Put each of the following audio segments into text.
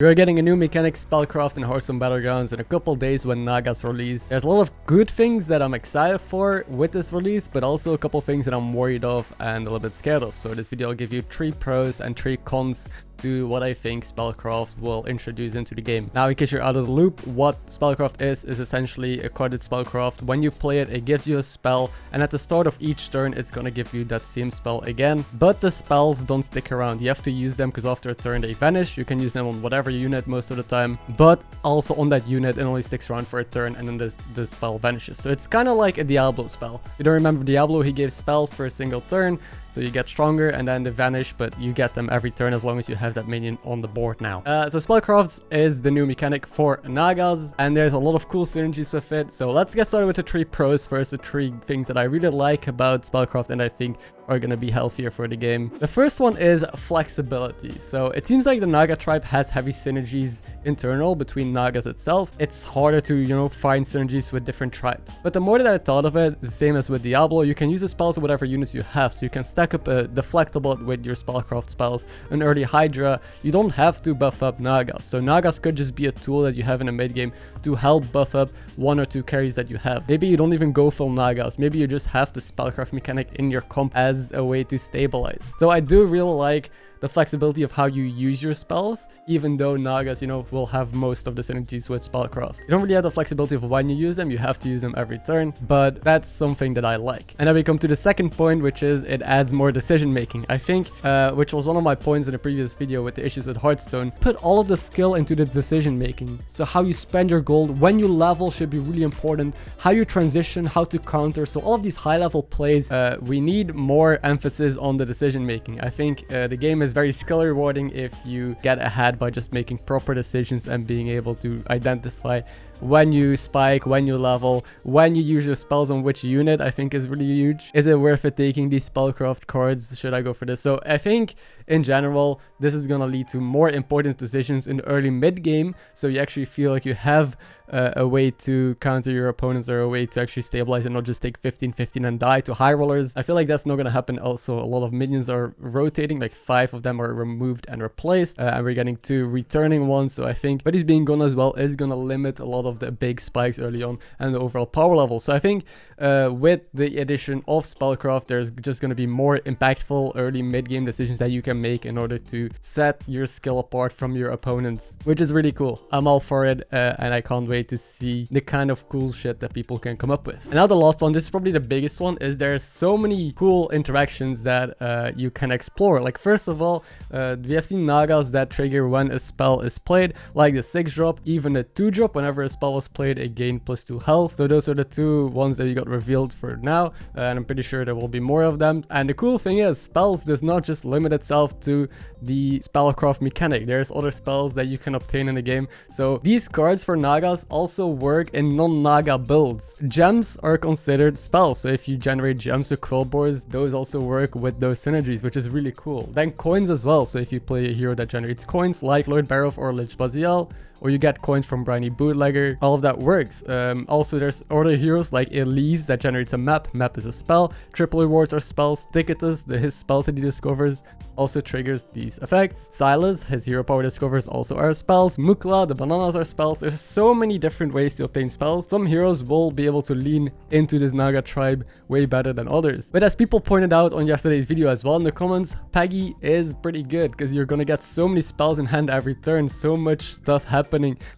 We are getting a new mechanic, Spellcraft, in Hearthstone Battlegrounds in a couple days when Naga's release. There's a lot of good things that I'm excited for with this release, but also a couple things that I'm worried of and a little bit scared of. So this video will give you 3 pros and 3 cons to what I think Spellcraft will introduce into the game. Now, in case you're out of the loop, what Spellcraft is essentially a carded spellcraft. When you play it, it gives you a spell, and at the start of each turn, it's gonna give you that same spell again. But the spells don't stick around. You have to use them because after a turn they vanish. You can use them on whatever unit most of the time, but also on that unit it only sticks around for a turn and then the spell vanishes. So it's kind of like a Diablo spell. You don't remember Diablo, he gave spells for a single turn, so you get stronger and then they vanish, but you get them every turn as long as you have that minion on the board now. So Spellcraft is the new mechanic for Nagas, and there's a lot of cool synergies with it. So let's get started with the 3 pros first, the 3 things that I really like about Spellcraft and I think are going to be healthier for the game. The first one is flexibility. So it seems like the Naga tribe has heavy synergies internal between Nagas itself. It's harder to, find synergies with different tribes. But the more that I thought of it, the same as with Diablo, you can use the spells with whatever units you have. So you can stack up a Deflectable with your Spellcraft spells, an early Hydra. You don't have to buff up Nagas. So Nagas could just be a tool that you have in a mid game to help buff up 1 or 2 carries that you have. Maybe you don't even go full Nagas. Maybe you just have the Spellcraft mechanic in your comp as a way to stabilize. So I do really like the flexibility of how you use your spells, even though Nagas, will have most of the synergies with Spellcraft. You don't really have the flexibility of when you use them, you have to use them every turn, but that's something that I like. And then we come to the second point, which is it adds more decision making. I think, which was one of my points in the previous video with the issues with Hearthstone, put all of the skill into the decision making. So how you spend your gold, when you level should be really important, how you transition, how to counter. So all of these high level plays, we need more emphasis on the decision making. I think the game is very skill rewarding if you get ahead by just making proper decisions and being able to identify when you spike, when you level, when you use your spells on which unit. I think is really huge. Is it worth it taking these Spellcraft cards? Should I go for this? So I think in general, this is going to lead to more important decisions in early mid game. So you actually feel like you have a way to counter your opponents or a way to actually stabilize and not just take 15-15 and die to high rollers. I feel like that's not going to happen. Also, a lot of minions are rotating, like 5 of them are removed and replaced, and we're getting 2 returning ones. So I think buddies being gone as well is going to limit a lot of the big spikes early on and the overall power level. So I think with the addition of Spellcraft, there's just going to be more impactful early mid game decisions that you can make in order to set your skill apart from your opponents, which is really cool. I'm all for it, and I can't wait to see the kind of cool shit that people can come up with. And now the last one, this is probably the biggest one, is there's so many cool interactions that you can explore. Like, first of all, we have seen Nagas that trigger when a spell is played, like the 6 drop, even a 2 drop. Whenever a spell was played, it gained +2 health. So those are the 2 ones that you got revealed for now, and I'm pretty sure there will be more of them. And the cool thing is, spells does not just limit itself to the Spellcraft mechanic. There's other spells that you can obtain in the game. So these cards for Nagas also work in non-Naga builds. Gems are considered spells, so if you generate gems with quill boards, those also work with those synergies, which is really cool. Then coins as well, so if you play a hero that generates coins like Lord Baroth or Lich Baziel, or you get coins from Briny Bootlegger, all of that works. Also, there's other heroes like Elise that generates a map. Map is a spell. Triple rewards are spells. Ticketus, his spells that he discovers, also triggers these effects. Silas, his hero power discovers, also are spells. Mukla, the bananas are spells. There's so many different ways to obtain spells. Some heroes will be able to lean into this Naga tribe way better than others. But as people pointed out on yesterday's video as well in the comments, Peggy is pretty good because you're gonna get so many spells in hand every turn, so much stuff happening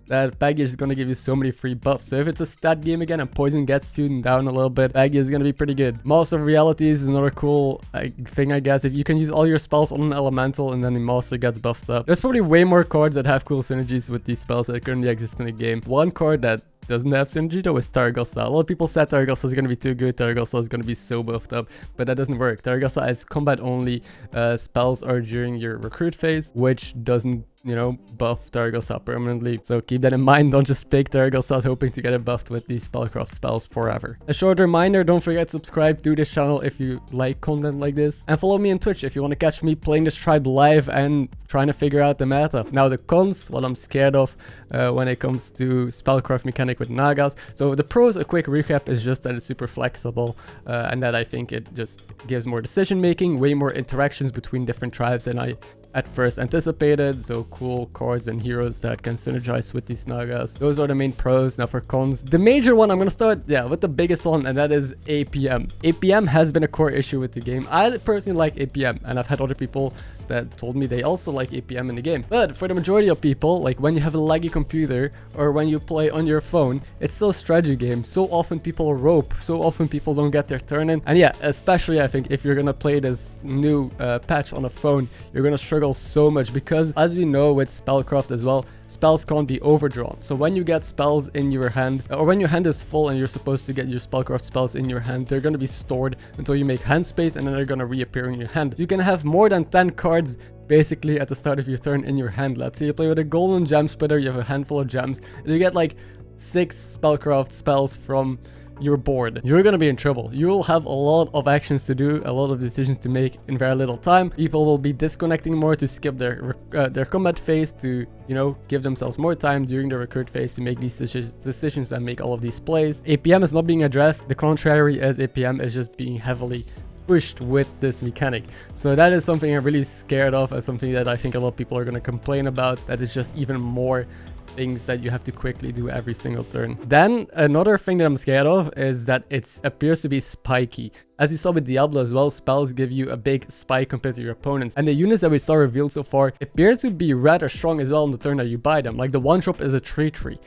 that Peggy is gonna give you so many free buffs. So if it's a stat game again and poison gets tuned down a little bit, Peggy is gonna be pretty good. Master of Realities is another cool thing, I guess. If you can use all your spells on an elemental and then the master gets buffed up. There's probably way more cards that have cool synergies with these spells that currently exist in the game. One card that doesn't have synergy though is Targosa. A lot of people said Targosa is going to be too good, Targosa is going to be so buffed up, but that doesn't work. Targosa is combat only. Spells are during your recruit phase, which doesn't buff Targosa permanently. So keep that in mind. Don't just pick Targosa hoping to get it buffed with these Spellcraft spells forever. A short reminder, don't forget to subscribe to this channel if you like content like this. And follow me on Twitch if you want to catch me playing this tribe live and trying to figure out the meta. Now the cons, what I'm scared of when it comes to Spellcraft mechanic with Nagas. So the pros, a quick recap, is just that it's super flexible and that I think it just gives more decision making, way more interactions between different tribes, and I at first anticipated. So cool cards and heroes that can synergize with these Nagas. Those are the main pros. Now for cons, the major one, I'm gonna start with the biggest one, and that is APM. APM has been a core issue with the game. I personally like APM, and I've had other people that told me they also like APM in the game. But for the majority of people, like when you have a laggy computer or when you play on your phone, it's still a strategy game. So often people rope, so often people don't get their turn in. And yeah, especially I think if you're gonna play this new patch on a phone, you're gonna struggle so much because, as we know with Spellcraft as well, spells can't be overdrawn. So when you get spells in your hand, or when your hand is full and you're supposed to get your Spellcraft spells in your hand, they're going to be stored until you make hand space, and then they're going to reappear in your hand. So you can have more than 10 cards basically at the start of your turn in your hand. Let's say you play with a golden gem splitter, you have a handful of gems, and you get like 6 Spellcraft spells from your board. You're gonna be in trouble. You will have a lot of actions to do, a lot of decisions to make in very little time. People will be disconnecting more to skip their combat phase, to, you know, give themselves more time during the recruit phase to make these decisions and make all of these plays. APM is not being addressed. The contrary is APM is just being heavily pushed with this mechanic. So that is something I'm really scared of, and something that I think a lot of people are going to complain about, that is just even more things that you have to quickly do every single turn. Then another thing that I'm scared of is that it appears to be spiky. As you saw with Diablo as well, spells give you a big spike compared to your opponents. And the units that we saw revealed so far appear to be rather strong as well on the turn that you buy them. Like the one drop is a 3/3.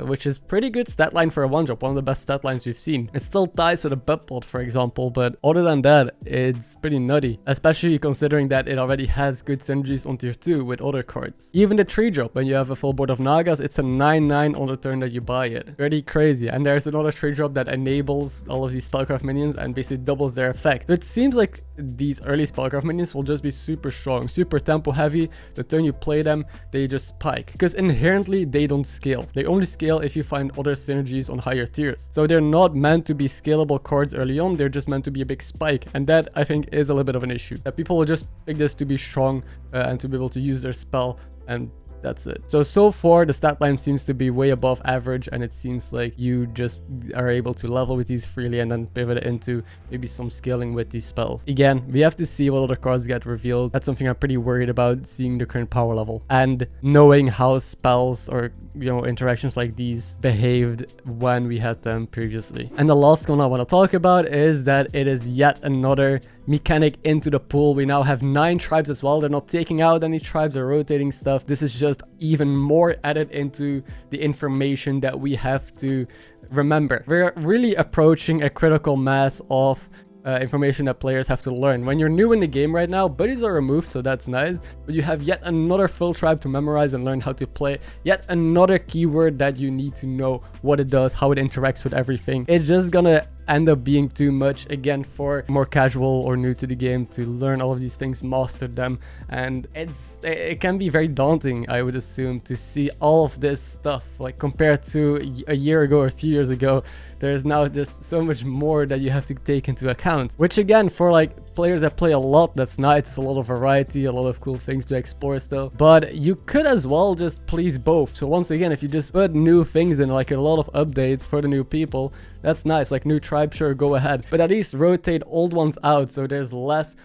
Which is pretty good stat line for a one drop, one of the best stat lines we've seen. It still ties with a bloat, for example, but other than that, it's pretty nutty, especially considering that it already has good synergies on tier 2 with other cards. Even the 3 drop, when you have a full board of Nagas, it's a 9/9 on the turn that you buy it. Pretty crazy. And there's another 3 drop that enables all of these Spellcraft minions and basically doubles their effect. So it seems like these early Spellcraft minions will just be super strong, super tempo heavy. The turn you play them, they just spike, because inherently they don't scale. They only scale if you find other synergies on higher tiers. So they're not meant to be scalable cards early on, they're just meant to be a big spike, and that I think is a little bit of an issue. That people will just pick this to be strong and to be able to use their spell, and that's it. So far the stat line seems to be way above average, and it seems like you just are able to level with these freely and then pivot into maybe some scaling with these spells. Again, we have to see what other cards get revealed. That's something I'm pretty worried about, seeing the current power level and knowing how spells or, you know, interactions like these behaved when we had them previously. And the last one I want to talk about is that it is yet another mechanic into the pool. We now have 9 tribes as well. They're not taking out any tribes or rotating stuff. This is just even more added into the information that we have to remember. We're really approaching a critical mass of information that players have to learn. When you're new in the game right now, buddies are removed, so that's nice, but you have yet another full tribe to memorize and learn how to play, yet another keyword that you need to know what it does, how it interacts with everything. It's just gonna end up being too much again for more casual or new to the game to learn all of these things, master them, and it can be very daunting, I would assume, to see all of this stuff. Like compared to a year ago or 2 years ago, there's now just so much more that you have to take into account, which again, for like players that play a lot, that's nice. It's a lot of variety, a lot of cool things to explore still, but you could as well just please both. So once again, if you just put new things in, like a lot of updates for the new people, that's nice. Like new tribe, sure, go ahead, but at least rotate old ones out so there's less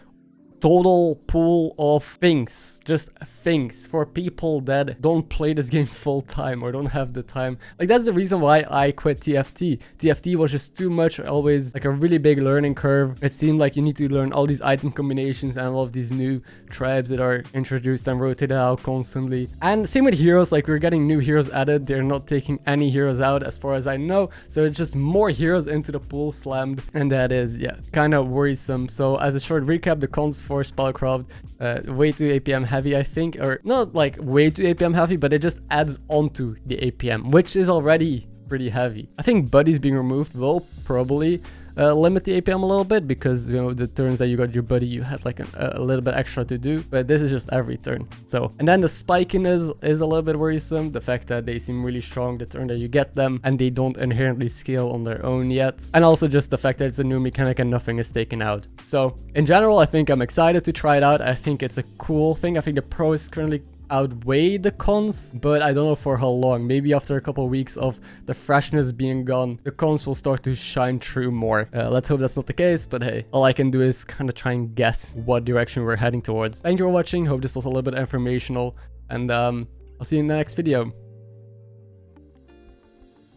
total pool of things, just things for people that don't play this game full time or don't have the time. Like that's the reason why I quit TFT. TFT was just too much, always like a really big learning curve. It seemed like you need to learn all these item combinations and all of these new tribes that are introduced and rotated out constantly. And same with heroes, like we're getting new heroes added. They're not taking any heroes out as far as I know, so it's just more heroes into the pool slammed, and that is, yeah, kind of worrisome. So as a short recap, the cons for Spellcraft, way too APM heavy, I think, or not like way too APM heavy, but it just adds onto the APM, which is already pretty heavy. I think buddies being removed will probably limit the APM a little bit, because, you know, the turns that you got your buddy, you had like a little bit extra to do, but this is just every turn. So, and then the spikiness is a little bit worrisome, the fact that they seem really strong the turn that you get them, and they don't inherently scale on their own yet, and also just the fact that it's a new mechanic and nothing is taken out. So in general, I think I'm excited to try it out. I think it's a cool thing. I think the pro is currently outweigh the cons, but I don't know for how long. Maybe after a couple of weeks of the freshness being gone, the cons will start to shine through more. Let's hope that's not the case, but hey, all I can do is kind of try and guess what direction we're heading towards. Thank you for watching, hope this was a little bit informational, and I'll see you in the next video.